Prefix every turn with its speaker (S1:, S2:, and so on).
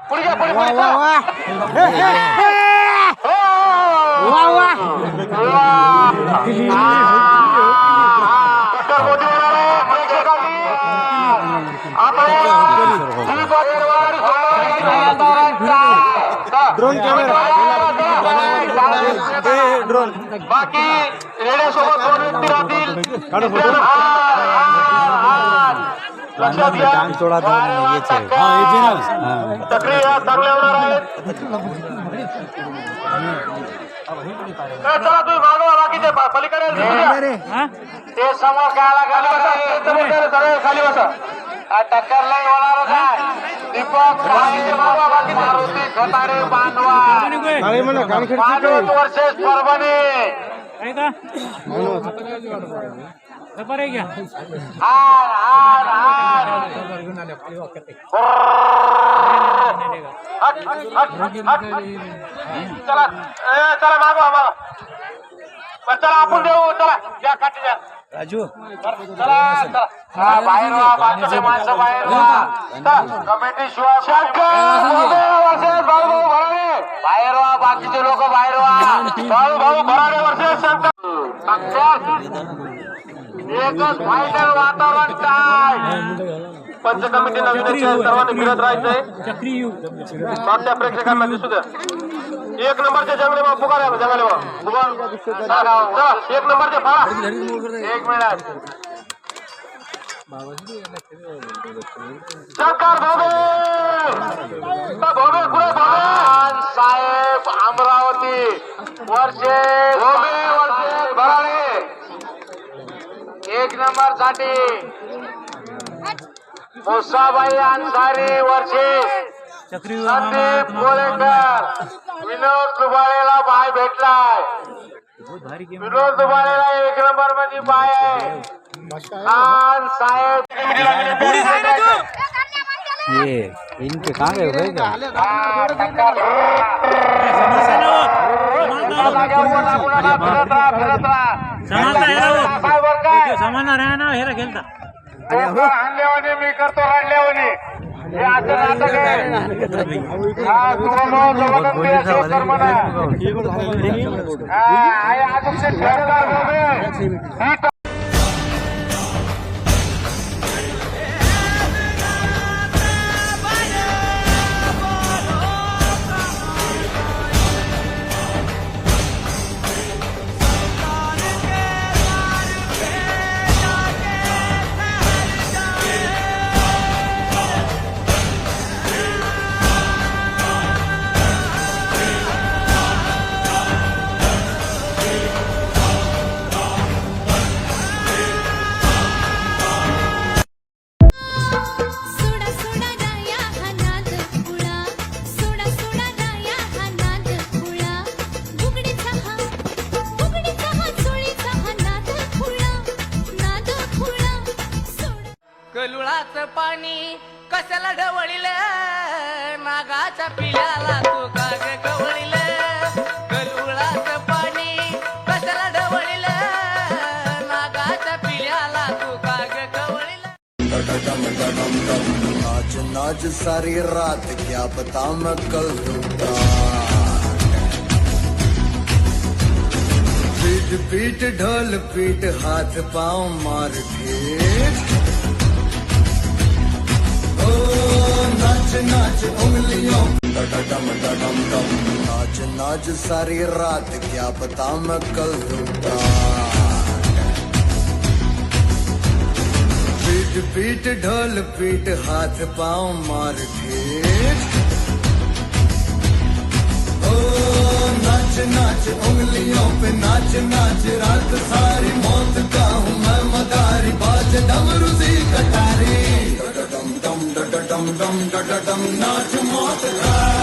S1: पुढे घ्या पुढे पुढे
S2: वा वा वा वा ड्रोन कॅमेरा ड्रोन
S1: बाकी रेड्यासोबत दोन व्यक्ती राहतील. लक्षात घ्या प्रक्रिया चांगल्या होणार आहेत. चला तुम्ही मागवा बाकीचे पलीकडे ते समोर खाली बसा. टक्कर नाही होणार काय दीपक बाकी मारुती खतारे बांधवा वर्षेस परभणी चला चला मागवा मागा चला आपण देऊ. चला या काठी द्या
S2: राजू
S1: चला चला बाहेर व्हा बाकीचे माणसं बाहेर व्हा. कमिटी शिवाय बाहेर व्हा बाकीचे लोक बाहेर व्हा. भाऊ भराडे वर्षेस एकच फायनल वातावरण काय. पंच कमिटी नवीन सर्वांनी फिरत राहायचंय. मागच्या प्रेक्षकांना दिसू द्या. एक नंबरचे जंगले बा पुकार जंगले बा एक नंबरचे फाळा एक मिनिट सरकार भोबे पुढे साहेब अमरावती वर्षे भराळे एक नंबर साठी मुसाबाई अन्सारी वर्षे संदीप गोळेकर विनोद दुबाळेला बाय भेटलाय. विनोद दुबाळेला एक नंबर मध्ये बाय आहे. खान साहेब
S2: ये इनके कहाँ गए भाई
S1: आणल्यावाने मी करतो रडल्यावाने हे असं नाटक आहे.
S3: कलुळाचं पाणी कशाला ढवळील नागाच्या पिल्याला तू काग कवळील. कलुळाचं पाणी कशाला ढवळील नागाच्या पिल्याला तू काग कवळील.
S4: नाच नाच सारी रात क्या पता मैं कल लूटा. पीट पीट ढोल पीट हाथ पाँव मार ठेठ. नाच नाच उंगलियों डम डम डम. नाच नाच सारी रात क्या पता मैं कल लूटा. पीट पीट ढोल पीट हाथ पाँव मार ठेठ. नाच नाच उंगलियों पे नाच नाच रात सारी मौत का हूँ मैं मदारी. बाज डमरू सी कटारी डम डम डम डम डम नाच मौत का.